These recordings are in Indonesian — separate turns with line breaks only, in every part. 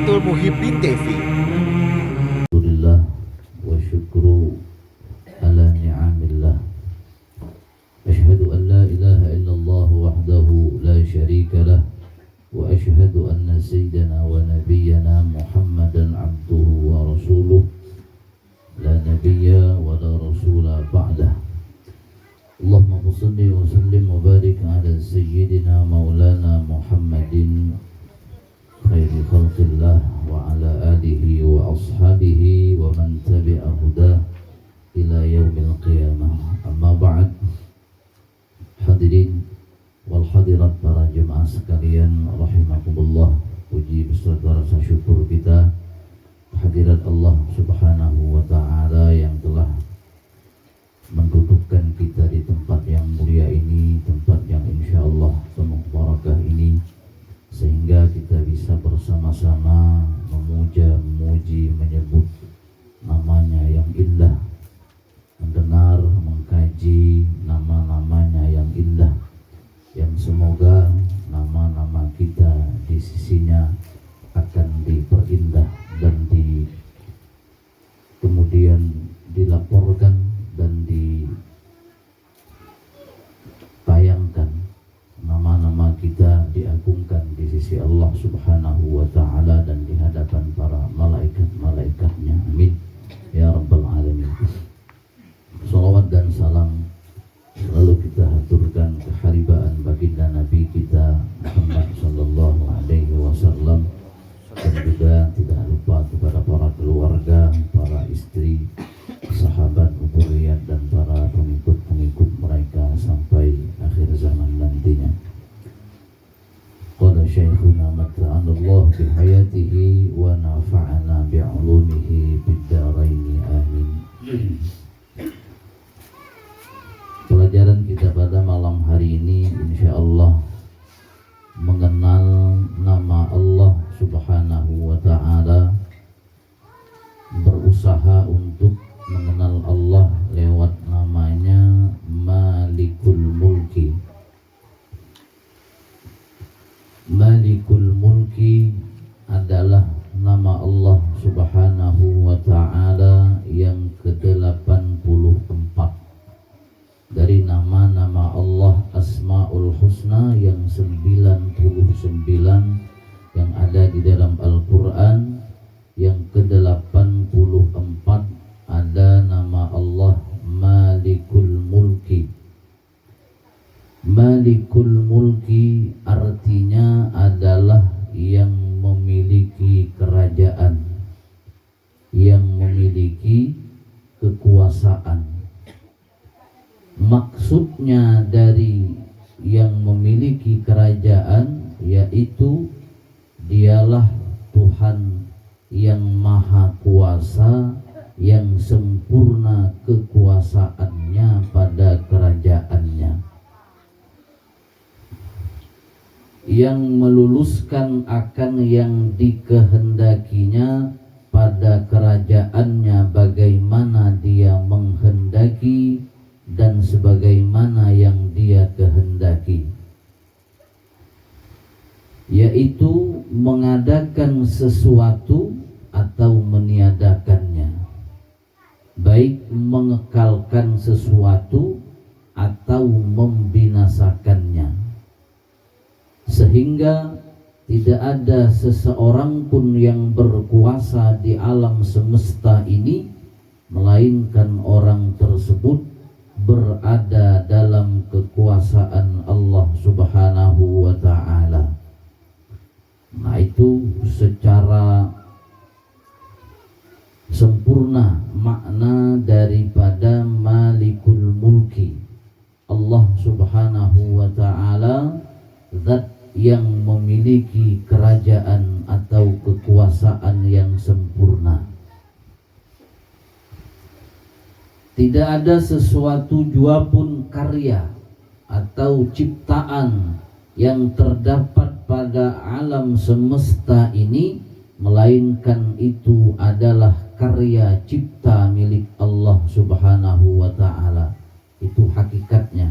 Rahmatul Muhibbin TV.
Alhamdulillah wa syukru ala ni'amillah. Asyhadu an la ilaha illallah wahdahu la syarika lah wa asyhadu anna sayyidana wa nabiyyana Muhammadan abduhu wa rasuluh la nabiyya wa la rasula ba'dah. Allahumma shalli wa sallim wa barik ala sayyidina maulana Muhammadin khairi khalqillah wa ala alihi wa ashabihi wa man tabi'a hudah ila yaumil qiyamah. Amma ba'd. Hadirin wal hadirat, para jemaah sekalian rahimakumullah, puji beserta rasa syukur kita hadirat Allah Subhanahu wa taala yang telah mendudukkan kita di tempat yang mulia ini, tempat yang insyaallah penuh barakah ini, sehingga kita bisa bersama-sama memuja, memuji, menyebut namanya yang indah, mendengar, mengkaji nama-namanya yang indah, yang semoga nama-nama kita di sisinya akan diperindah dan kemudian dilaporkan dan ditayangkan. Nama-nama kita diagungkan di sisi Allah Subhanahu wa ta'ala dan di hadapan para malaikat-malaikatnya. Amin ya rabbal alamin. Salawat dan salam selalu kita haturkan keharibaan baginda Nabi kita Muhammad sallallahu alaihi wasallam, dan juga tidak lupa kepada para keluarga, para istri, sahabat hurriyat, dan para pengikut-pengikut mereka sampai akhir zaman nantinya. Qala syekhuna mata'anallah bihayatihi wa nafa'ana bi'ulumihi biddaraini amin. Pelajaran kita pada malam hari ini insyaallah mengenal nama Allah Subhanahu wa ta'ala, berusaha untuk mengenal Allah lewat namanya Malikul Mulki. Malikul Mulki adalah nama Allah Subhanahu wa ta'ala yang ke-84 dari nama-nama Allah Asmaul Husna yang 99 yang ada di dalam Al-Quran. Yang ke-84 ada nama Allah Malikul Mulki. Malikul Mulki artinya adalah yang memiliki kerajaan, yang memiliki kekuasaan. Maksudnya dari yang memiliki kerajaan yaitu dialah Tuhan yang maha kuasa, yang sempurna kekuasaannya pada kerajaannya, yang meluluskan akan yang dikehendakinya pada kerajaannya bagaimana dia menghendaki dan sebagaimana yang dia kehendaki, yaitu mengadakan sesuatu atau meniadakannya, baik mengekalkan sesuatu atau membinasakannya, sehingga tidak ada seseorang pun yang berkuasa di alam semesta ini melainkan orang tersebut berada dalam kekuasaan Allah Subhanahu wa ta'ala. Nah, itu secara sempurna makna daripada Malikul Mulki. Allah Subhanahu wa ta'ala zat yang memiliki kerajaan atau kekuasaan yang sempurna. Tidak ada sesuatu jua pun karya atau ciptaan yang terdapat pada alam semesta ini melainkan itu adalah karya cipta milik Allah Subhanahu wa ta'ala. Itu hakikatnya.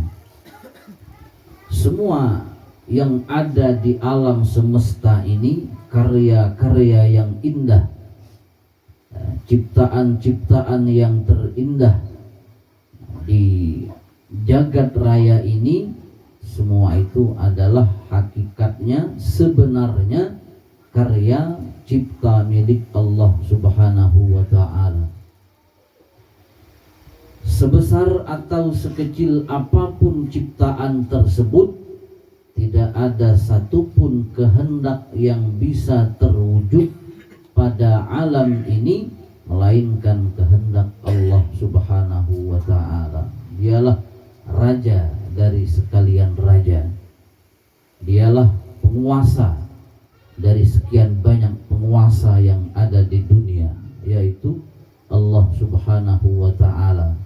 Semua yang ada di alam semesta ini karya-karya yang indah, ciptaan-ciptaan yang terindah di jagat raya ini, semua itu adalah hakikatnya sebenarnya karya cipta milik Allah Subhanahu wa ta'ala. Sebesar atau sekecil apapun ciptaan tersebut, tidak ada satupun kehendak yang bisa terwujud pada alam ini melainkan kehendak Allah Subhanahu wa ta'ala. Dialah raja dari sekalian raja. Dialah penguasa dari sekian banyak penguasa yang ada di dunia, yaitu Allah Subhanahu wa ta'ala.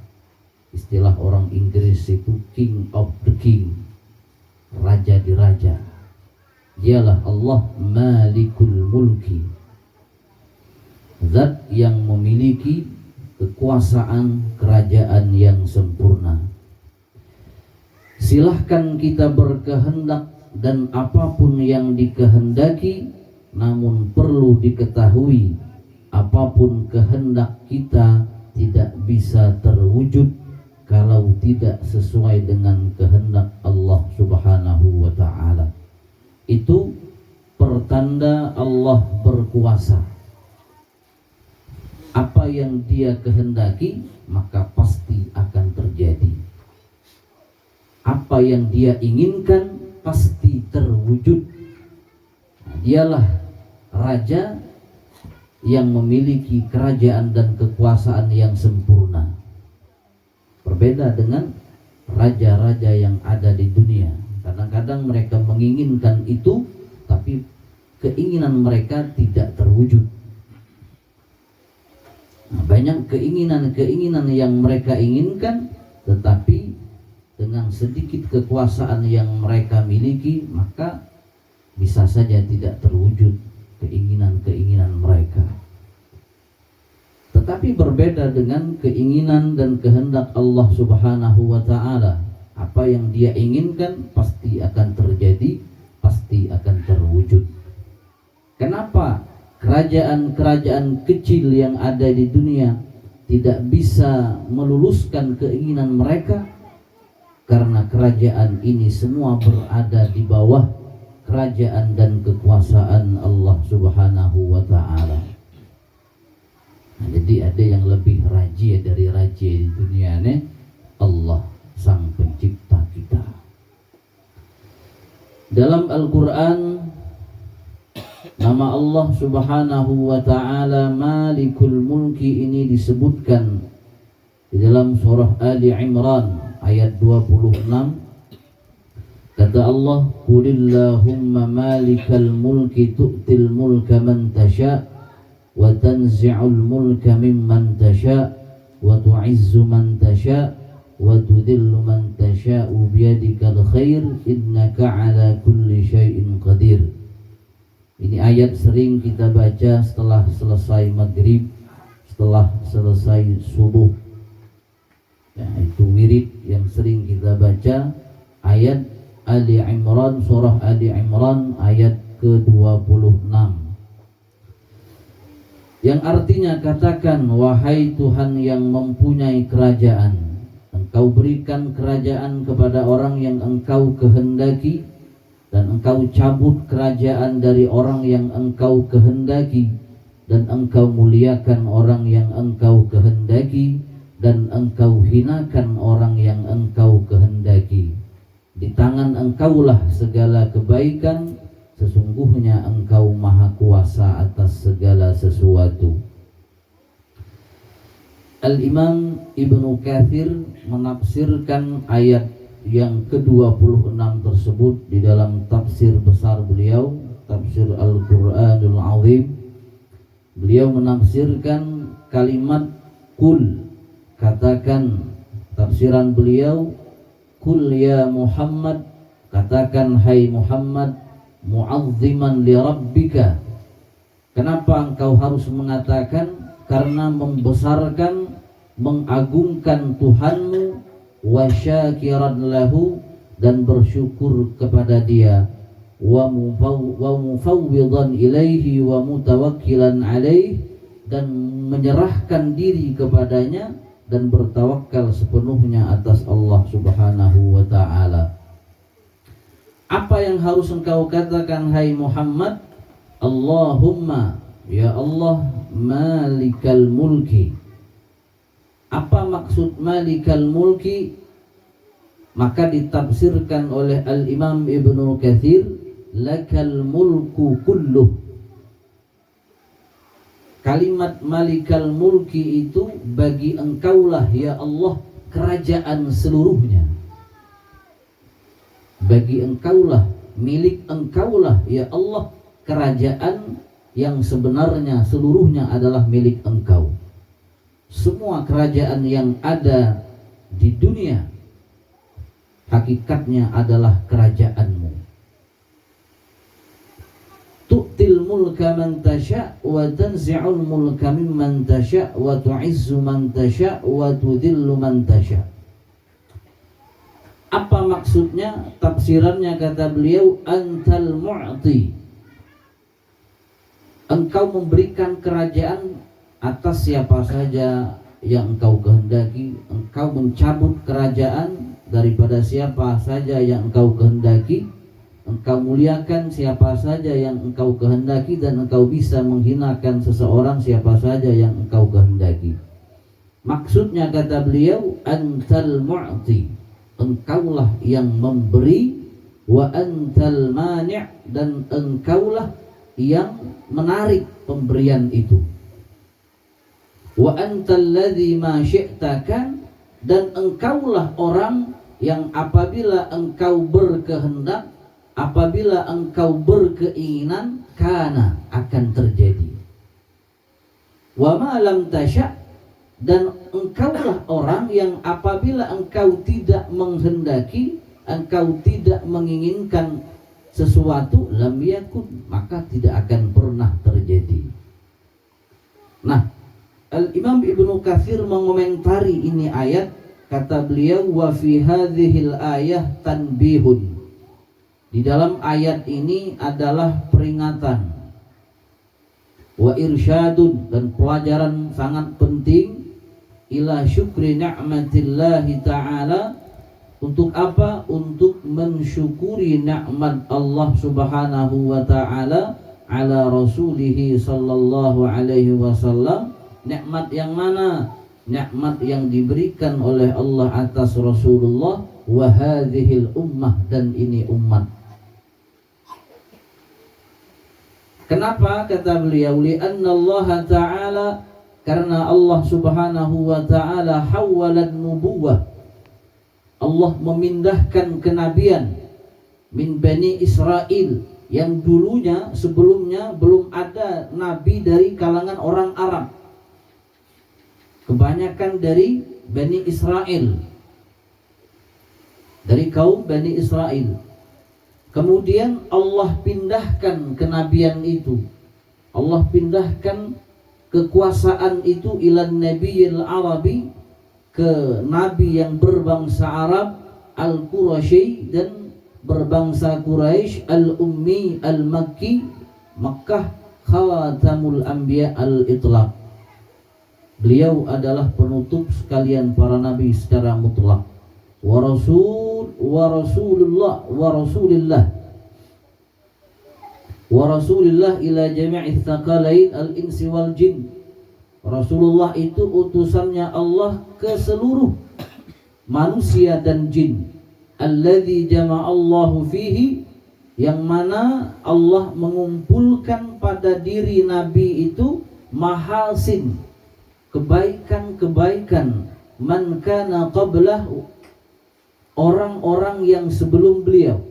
Istilah orang Inggris itu King of the King, raja di raja. Dialah Allah Malikul Mulki, zat yang memiliki kekuasaan kerajaan yang sempurna. Silahkan kita berkehendak dan apapun yang dikehendaki, namun perlu diketahui apapun kehendak kita tidak bisa terwujud kalau tidak sesuai dengan kehendak Allah Subhanahu wa ta'ala. Itu pertanda Allah berkuasa. Apa yang Dia kehendaki maka pasti akan terjadi. Apa yang Dia inginkan pasti terwujud. Dialah raja yang memiliki kerajaan dan kekuasaan yang sempurna. Berbeda dengan raja-raja yang ada di dunia. Kadang-kadang mereka menginginkan itu, tapi keinginan mereka tidak terwujud. Banyak keinginan-keinginan yang mereka inginkan, tetapi dengan sedikit kekuasaan yang mereka miliki, maka bisa saja tidak terwujud keinginan-keinginan mereka. Tetapi berbeda dengan keinginan dan kehendak Allah Subhanahu wa ta'ala. Apa yang Dia inginkan pasti akan terjadi, pasti akan terwujud. Kenapa kerajaan-kerajaan kecil yang ada di dunia tidak bisa meluluskan keinginan mereka? Karena kerajaan ini semua berada di bawah kerajaan dan kekuasaan Allah Subhanahu wa ta'ala. Nah, jadi ada yang lebih raja dari raja di dunia ini, Allah Sang Pencipta kita. Dalam Al-Quran, nama Allah Subhanahu wa ta'ala Malikul Mulki ini disebutkan di dalam surah Ali Imran ayat 26. Kata Allah, Qulillahumma malikal mulki tu'til mulka man tasha' wa tanzi'ul mulka mimman tasha' wa tu'izzu man tasha' wa tudhillu man tasha'u biyadikal khair innaka ala kulli syai'in qadir. Ini ayat sering kita baca setelah selesai maghrib, setelah selesai subuh. Ya, itu wirid yang sering kita baca, ayat Ali Imran, surah Ali Imran ayat ke-26. Yang artinya, katakan, wahai Tuhan yang mempunyai kerajaan, Engkau berikan kerajaan kepada orang yang Engkau kehendaki, dan Engkau cabut kerajaan dari orang yang Engkau kehendaki, dan Engkau muliakan orang yang Engkau kehendaki, dan Engkau hinakan orang yang Engkau kehendaki. Di tangan Engkaulah segala kebaikan, sesungguhnya Engkau maha kuasa atas segala sesuatu. Al-Imam Ibnu Katsir menafsirkan ayat yang ke-26 tersebut di dalam tafsir besar beliau, tafsir Al-Quranul Azim. Beliau menafsirkan kalimat kul, katakan, tafsiran beliau, kul ya Muhammad, katakan hai Muhammad, mu'azziman li rabbika. Kenapa engkau harus mengatakan? Karena membesarkan, mengagungkan Tuhanmu, wa syakiran lahu, dan bersyukur kepada Dia, wa mufawwidan ilaihi wa mutawakkilan alaih, dan menyerahkan diri kepadanya dan bertawakal sepenuhnya atas Allah Subhanahu wa ta'ala. Apa yang harus engkau katakan hai Muhammad? Allahumma, ya Allah, malikal mulki. Apa maksud malikal mulki? Maka ditafsirkan oleh Al-Imam Ibnu Katsir, lakal mulku kulluh. Kalimat malikal mulki itu bagi engkaulah ya Allah kerajaan seluruhnya. Bagi engkaulah, milik engkaulah ya Allah kerajaan yang sebenarnya seluruhnya adalah milik engkau. Semua kerajaan yang ada di dunia hakikatnya adalah kerajaanmu. Tu'til mulka man tasha' wa tanzi'ul mulka mimman tasha' wa tu'izzu man tasha' wa tudhillu man tasha'. Apa maksudnya? Tafsirannya kata beliau, antal mu'ti. Engkau memberikan kerajaan atas siapa saja yang engkau kehendaki. Engkau mencabut kerajaan daripada siapa saja yang engkau kehendaki. Engkau muliakan siapa saja yang engkau kehendaki, dan engkau bisa menghinakan seseorang siapa saja yang engkau kehendaki. Maksudnya kata beliau, antal mu'ti, engkaulah yang memberi, wa antal mani', dan engkaulah yang menarik pemberian itu. Wa antal ladzi ma syi'takan, dan engkaulah orang yang apabila engkau berkehendak, apabila engkau berkeinginan, kana, akan terjadi. Wa ma lam tasya', dan engkaulah orang yang apabila engkau tidak menghendaki, engkau tidak menginginkan sesuatu, lam yakun, maka tidak akan pernah terjadi. Nah, Al-Imam Ibnu Katsir mengomentari ini ayat, kata beliau, wa fi hadhil ayah tanbihun. Di dalam ayat ini adalah peringatan, wa irsyadun, dan pelajaran sangat penting, ila syukri ni'matillahi ta'ala. Untuk apa? Untuk mensyukuri nikmat Allah Subhanahu wa ta'ala ala rasulihi sallallahu alaihi wasallam. Nikmat yang mana? Nikmat yang diberikan oleh Allah atas Rasulullah, wa hadhil ummah, dan ini umat. Kenapa? Kata beliau, li'anna Allah ta'ala, karena Allah Subhanahu wa ta'ala hawwalan nubuwah, Allah memindahkan kenabian min Bani Israel, yang dulunya sebelumnya belum ada nabi dari kalangan orang Arab, kebanyakan dari Bani Israel, dari kaum Bani Israel. Kemudian Allah pindahkan kenabian itu, Allah pindahkan kekuasaan itu ilan nabiyil arabi, ke nabi yang berbangsa Arab, al-Quraisy, dan berbangsa Quraisy, al-Ummi al-Makki, Makkah, khatamul anbiya al-itlaq. Beliau adalah penutup sekalian para nabi secara mutlak. Wa rasulillah ila jami'i tsaqalain al-insi wal jin. Rasulullah itu utusannya Allah ke seluruh manusia dan jin. Alladzi jama'allahu fihi, yang mana Allah mengumpulkan pada diri nabi itu mahasin, kebaikan-kebaikan, man kana qablahu, orang-orang yang sebelum beliau.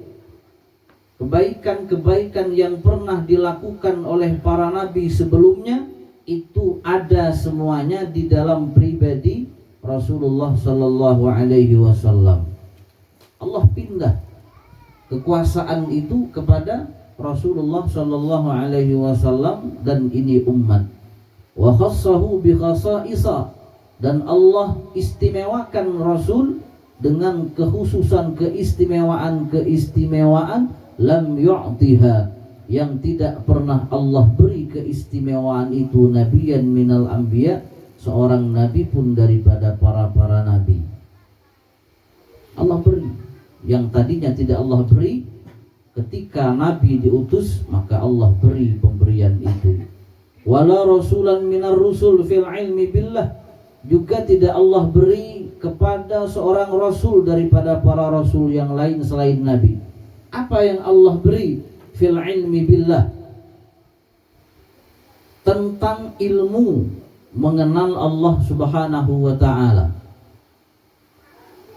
Kebaikan-kebaikan yang pernah dilakukan oleh para nabi sebelumnya itu ada semuanya di dalam pribadi Rasulullah sallallahu alaihi wasallam. Allah pindah kekuasaan itu kepada Rasulullah sallallahu alaihi wasallam, dan ini umat. Wa khassahu bi khasaisa, dan Allah istimewakan Rasul dengan kekhususan, keistimewaan lam yu'tiha, yang tidak pernah Allah beri keistimewaan itu, nabiyan minal anbiya, seorang nabi pun daripada para nabi. Allah beri yang tadinya tidak Allah beri. Ketika nabi diutus, maka Allah beri pemberian itu. Wala rasulan minar rusul fil ilmi billah, juga tidak Allah beri kepada seorang rasul daripada para rasul yang lain selain nabi. Apa yang Allah beri? Fil ilmi billah, tentang ilmu mengenal Allah subhanahu wa ta'ala.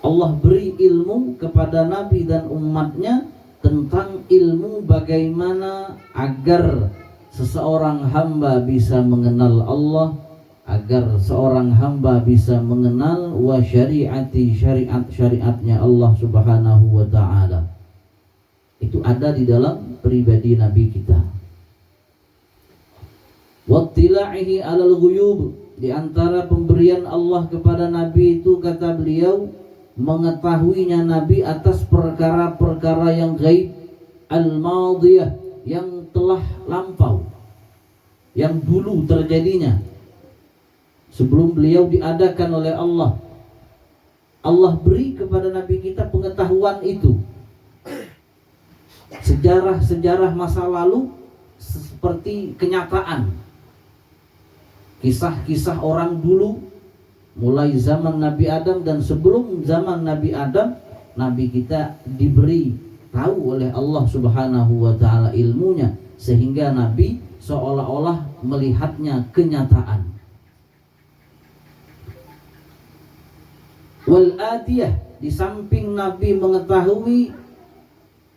Allah beri ilmu kepada nabi dan umatnya tentang ilmu bagaimana agar seseorang hamba bisa mengenal Allah, agar seorang hamba bisa mengenal wa syariati, syariatnya Allah subhanahu wa ta'ala. Itu ada di dalam pribadi nabi kita. Wattila'ihi alal ghuyub, di antara pemberian Allah kepada nabi itu, kata beliau, mengetahuinya nabi atas perkara-perkara yang gaib, al-madiyah, yang telah lampau, yang dulu terjadinya sebelum beliau diadakan oleh Allah. Allah beri kepada nabi kita pengetahuan itu, sejarah-sejarah masa lalu seperti kenyataan, kisah-kisah orang dulu mulai zaman Nabi Adam dan sebelum zaman Nabi Adam. Nabi kita diberi tahu oleh Allah subhanahu wa ta'ala ilmunya, sehingga Nabi seolah-olah melihatnya kenyataan. Wal atiyah, di samping Nabi mengetahui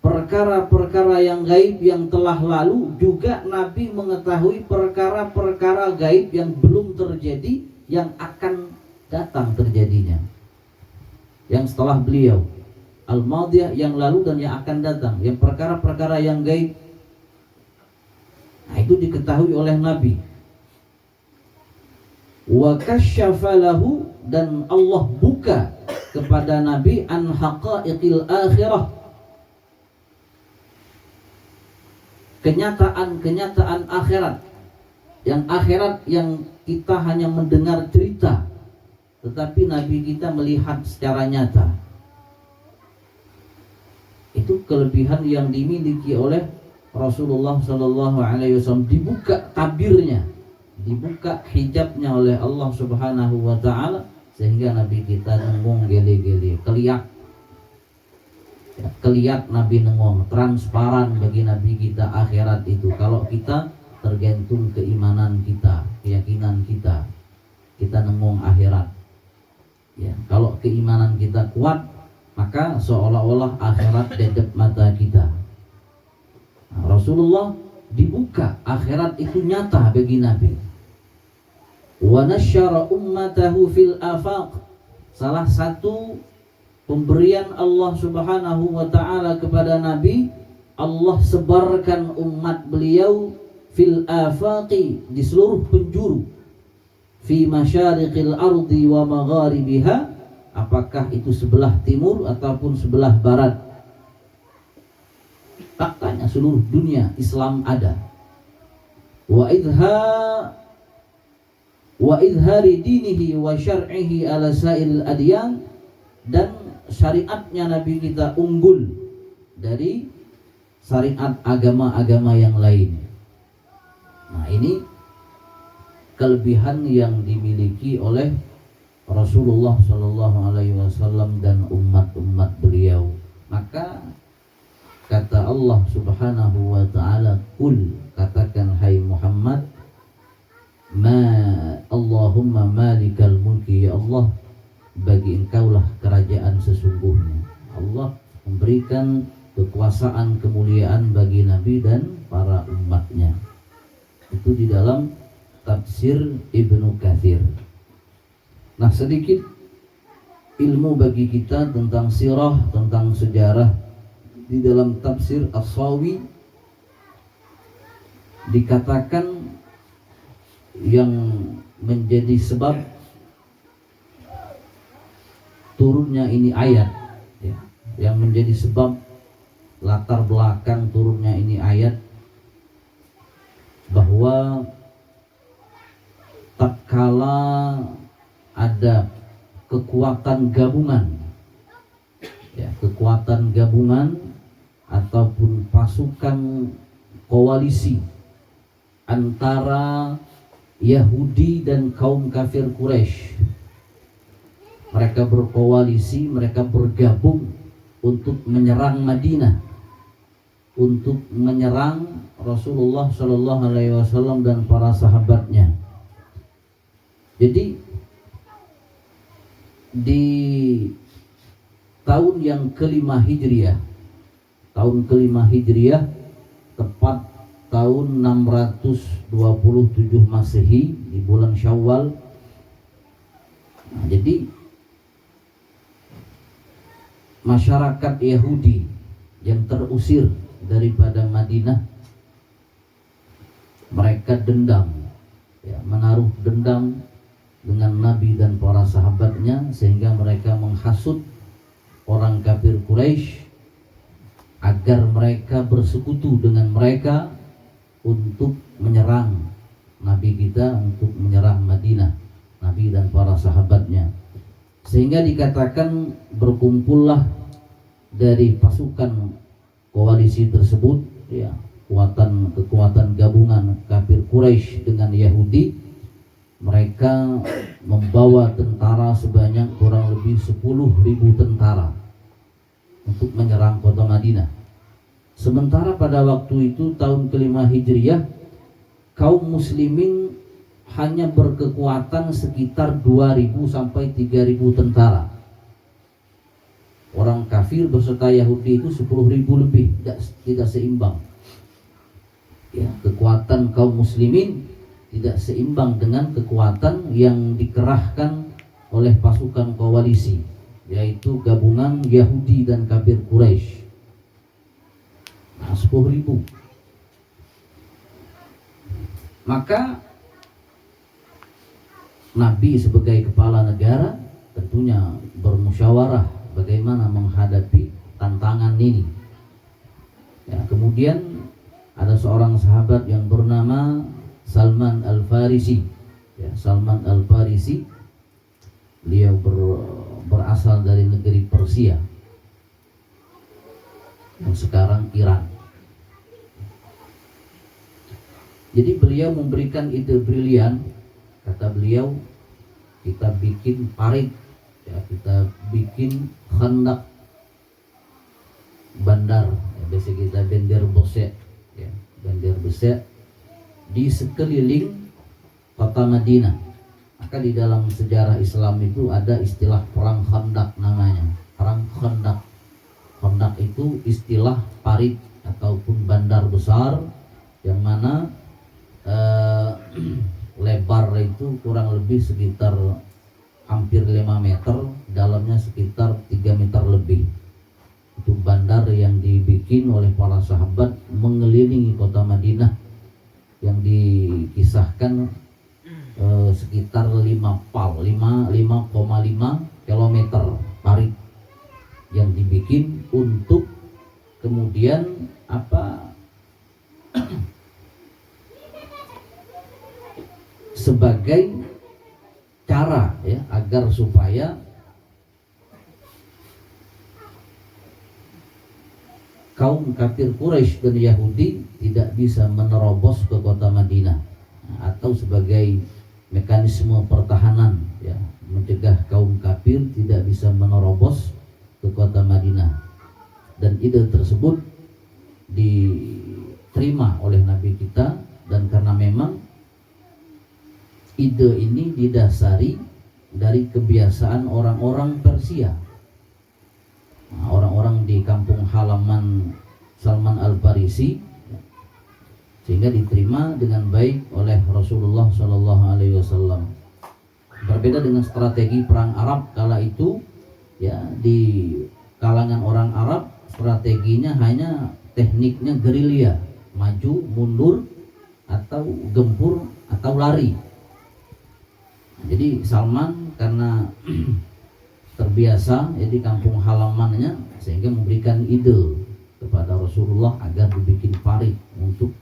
perkara-perkara yang gaib yang telah lalu, juga Nabi mengetahui perkara-perkara gaib yang belum terjadi, yang akan datang terjadinya, yang setelah beliau, al-madiyah, yang lalu dan yang akan datang, yang perkara-perkara yang gaib. Nah, itu diketahui oleh Nabi. Wa kasyafa lahu, dan Allah buka kepada Nabi an haqaiqil akhirah, kenyataan-kenyataan akhirat, yang kita hanya mendengar cerita, tetapi Nabi kita melihat secara nyata. Itu kelebihan yang dimiliki oleh Rasulullah Sallallahu Alaihi Wasallam. Dibuka tabirnya, dibuka hijabnya oleh Allah Subhanahu Wa Taala, sehingga Nabi kita nengong gele-gele, keliat Nabi nengong, transparan bagi Nabi kita akhirat itu. Kalau kita tergantung keimanan kita, keyakinan kita, kita nengong akhirat. Ya, kalau keimanan kita kuat, maka seolah-olah akhirat dedep mata kita. Nah, Rasulullah dibuka akhirat itu nyata bagi Nabi. Wa nasyara ummatahu fil afaq, salah satu pemberian Allah subhanahu wa ta'ala kepada Nabi, Allah sebarkan umat beliau fil afaqi, di seluruh penjuru, fi masyariqil ardi wa magharibiha, apakah itu sebelah timur ataupun sebelah barat. Faktanya seluruh dunia Islam ada. Wa idhari dinihi wa syar'ihi ala sa'il adyan, dan syariatnya Nabi kita unggul dari syariat agama-agama yang lain. Nah, ini kelebihan yang dimiliki oleh Rasulullah Sallallahu Alaihi Wasallam dan umat-umat beliau. Maka kata Allah Subhanahu Wa Taala, "Qul," katakan hai Muhammad, Allahumma malikal mulki, ya Allah, bagi engkaulah kerajaan sesungguhnya. Allah memberikan kekuasaan, kemuliaan bagi Nabi dan para umatnya. Itu di dalam tafsir Ibnu Katsir. Nah, sedikit ilmu bagi kita tentang sirah, tentang sejarah. Di dalam tafsir As-Sawi dikatakan yang menjadi sebab turunnya ini ayat, ya, yang menjadi sebab latar belakang turunnya ini ayat, bahwa tatkala ada kekuatan gabungan, ya, kekuatan gabungan ataupun pasukan koalisi antara Yahudi dan kaum kafir Quraisy, mereka berkoalisi, mereka bergabung untuk menyerang Madinah, untuk menyerang Rasulullah Shallallahu Alaihi Wasallam dan para sahabatnya. Jadi di tahun yang kelima Hijriah, tepat tahun 627 Masehi di bulan Syawal. Nah, jadi masyarakat Yahudi yang terusir daripada Madinah, mereka dendam, ya, menaruh dendam dengan Nabi dan para sahabatnya, sehingga mereka menghasut orang kafir Quraisy agar mereka bersekutu dengan mereka untuk menyerang Nabi kita, untuk menyerang Madinah, Nabi dan para sahabatnya. Sehingga dikatakan berkumpullah dari pasukan koalisi tersebut, ya, kekuatan gabungan kafir Quraisy dengan Yahudi. Mereka membawa tentara sebanyak kurang lebih 10.000 tentara untuk menyerang kota Madinah. Sementara pada waktu itu tahun kelima Hijriah, kaum muslimin hanya berkekuatan sekitar 2.000 sampai 3.000 tentara. Orang kafir beserta Yahudi itu 10.000 lebih, tidak seimbang. Ya, kekuatan kaum muslimin tidak seimbang dengan kekuatan yang dikerahkan oleh pasukan koalisi, yaitu gabungan Yahudi dan kafir Quraisy. Nah, 10.000. Maka Nabi sebagai kepala negara tentunya bermusyawarah bagaimana menghadapi tantangan ini. Ya, kemudian ada seorang sahabat yang bernama Salman Al-Farisi. Ya, Salman Al-Farisi, beliau berasal dari negeri Persia yang sekarang Iran. Jadi beliau memberikan ide brilian. Kata beliau, kita bikin parit, ya, kita bikin khandak, bandar, ya, biasa kita bender bosek, ya, bender bosek di sekeliling kota Madinah. Maka di dalam sejarah Islam itu ada istilah perang khandak namanya, perang khandak. Khandak itu istilah parit ataupun bandar besar yang mana lebar itu kurang lebih sekitar hampir 5 meter, dalamnya sekitar 3 meter lebih. Itu bandar yang dibikin oleh para sahabat mengelilingi kota Madinah, yang dikisahkan sekitar 5,5 kilometer parit yang dibikin untuk kemudian sebagai cara, ya, agar supaya kaum kafir Quraisy dan Yahudi tidak bisa menerobos ke kota Madinah, atau sebagai mekanisme pertahanan, ya, mencegah kaum kafir tidak bisa menerobos ke kota Madinah. Dan ide tersebut diterima oleh Nabi kita, dan karena memang ide ini didasari dari kebiasaan orang-orang Persia. Nah, orang-orang di kampung halaman Salman Al-Farisi, sehingga diterima dengan baik oleh Rasulullah Shallallahu Alaihi Wasallam. Berbeda dengan strategi perang Arab kala itu, ya, di kalangan orang Arab strateginya hanya tekniknya gerilya, maju, mundur, atau gempur, atau lari. Jadi Salman karena terbiasa, ya, di kampung halamannya, sehingga memberikan ide kepada Rasulullah agar dibikin parit untuk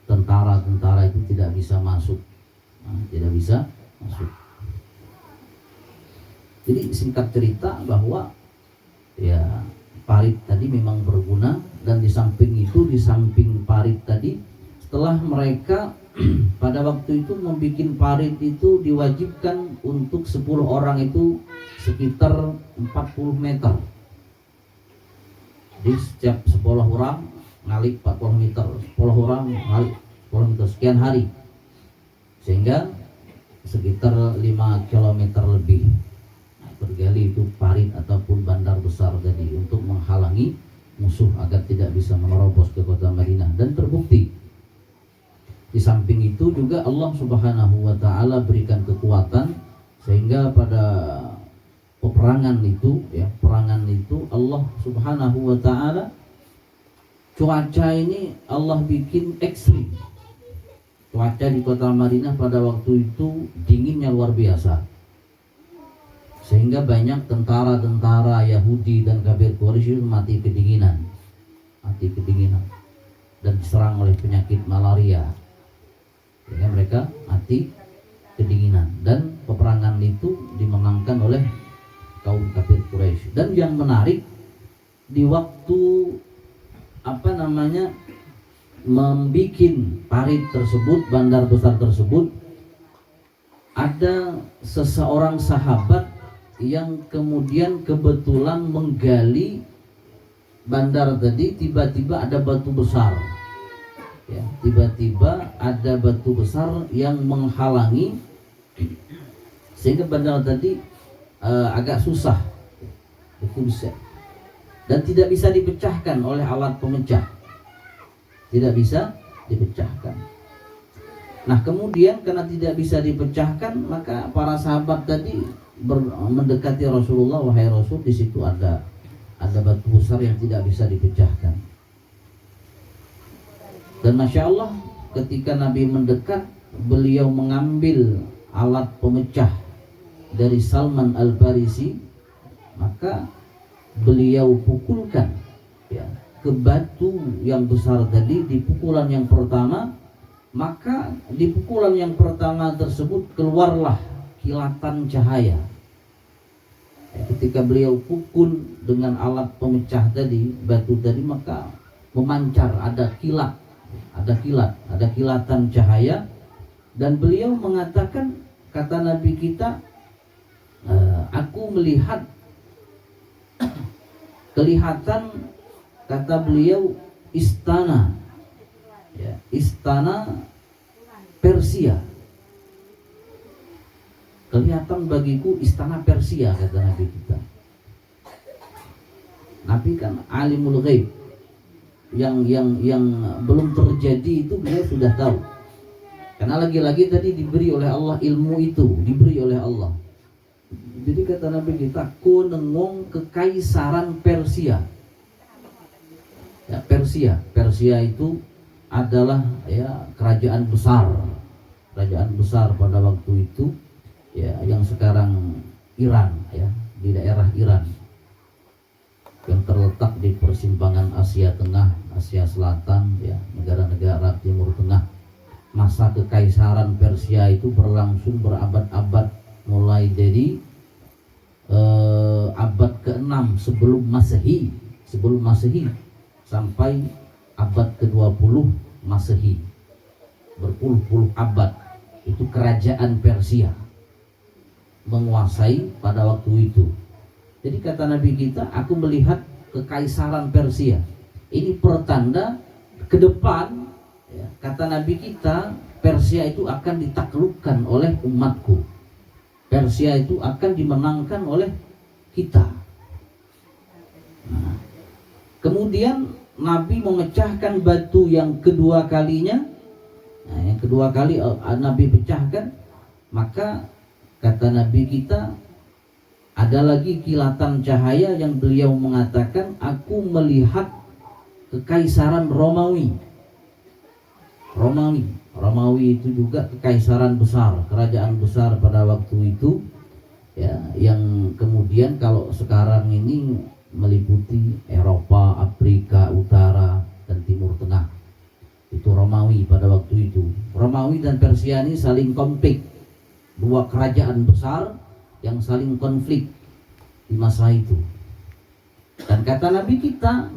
tentara-tentara itu tidak bisa masuk. Tidak bisa masuk. Jadi singkat cerita bahwa ya parit tadi memang berguna, dan di samping itu, di samping parit tadi, setelah mereka pada waktu itu membuat parit itu diwajibkan untuk 10 orang itu sekitar 40 meter. Jadi setiap 10 orang ngalik 40 meter, 10 orang ngalik 10 meter sekian hari, sehingga sekitar 5 km lebih bergali itu parit ataupun bandar besar tadi untuk menghalangi musuh agar tidak bisa menerobos ke kota Madinah. Dan terbukti di samping itu juga Allah Subhanahu wa ta'ala berikan kekuatan sehingga pada peperangan itu Allah Subhanahu wa ta'ala cuaca ini Allah bikin ekstrim. Cuaca di kota Madinah pada waktu itu dinginnya luar biasa, sehingga banyak tentara-tentara Yahudi dan kafir Quraisy mati kedinginan dan diserang oleh penyakit malaria, sehingga mereka mati kedinginan, dan peperangan itu dimenangkan oleh kaum kafir Quraisy. Dan yang menarik, di waktu membikin parit tersebut, bandar besar tersebut, ada seseorang sahabat yang kemudian kebetulan menggali bandar tadi. Tiba-tiba ada batu besar, ya, tiba-tiba ada batu besar yang menghalangi, sehingga bandar tadi agak susah itu bisa, dan tidak bisa dipecahkan oleh alat pemecah, tidak bisa dipecahkan. Nah kemudian karena tidak bisa dipecahkan, maka para sahabat tadi mendekati Rasulullah, wahai Rasul, di situ ada batu besar yang tidak bisa dipecahkan. Dan Masya Allah, ketika Nabi mendekat, beliau mengambil alat pemecah dari Salman Al-Farisi, maka beliau pukulkan, ya, ke batu yang besar tadi. Di pukulan yang pertama, maka di pukulan yang pertama tersebut keluarlah kilatan cahaya. Ketika beliau pukul dengan alat pemecah tadi, batu tadi, maka memancar, ada kilatan cahaya. Dan beliau mengatakan, kata Nabi kita, aku melihat kelihatan, kata beliau, istana, ya, istana Persia. Kelihatan bagiku istana Persia, kata Nabi kita. Nabi kan alimul ghaib, yang belum terjadi itu beliau sudah tahu. Karena lagi-lagi tadi diberi oleh Allah ilmu itu, diberi oleh Allah. Jadi kata Nabi kita, ku nengong kekaisaran Persia. Ya, Persia itu adalah, ya, kerajaan besar pada waktu itu, ya, yang sekarang Iran, ya, di daerah Iran yang terletak di persimpangan Asia Tengah, Asia Selatan, ya, negara-negara Timur Tengah. Masa kekaisaran Persia itu berlangsung berabad-abad, mulai dari abad ke-6 sebelum Masehi sampai abad ke-20 Masehi. Berpuluh-puluh abad itu kerajaan Persia menguasai pada waktu itu. Jadi kata Nabi kita, aku melihat kekaisaran Persia. Ini pertanda ke depan, ya, kata Nabi kita, Persia itu akan ditaklukkan oleh umatku. Persia itu akan dimenangkan oleh kita. Nah, kemudian Nabi memecahkan batu yang kedua kalinya. Nah, yang kedua kali Nabi pecahkan, maka kata Nabi kita, ada lagi kilatan cahaya yang beliau mengatakan, aku melihat kekaisaran Romawi. Romawi itu juga kekaisaran besar, kerajaan besar pada waktu itu, ya, yang kemudian kalau sekarang ini meliputi Eropa, Afrika Utara, Romawi dan Persia ini saling konflik, dua kerajaan besar yang saling konflik di masa itu. Dan kata Nabi kita,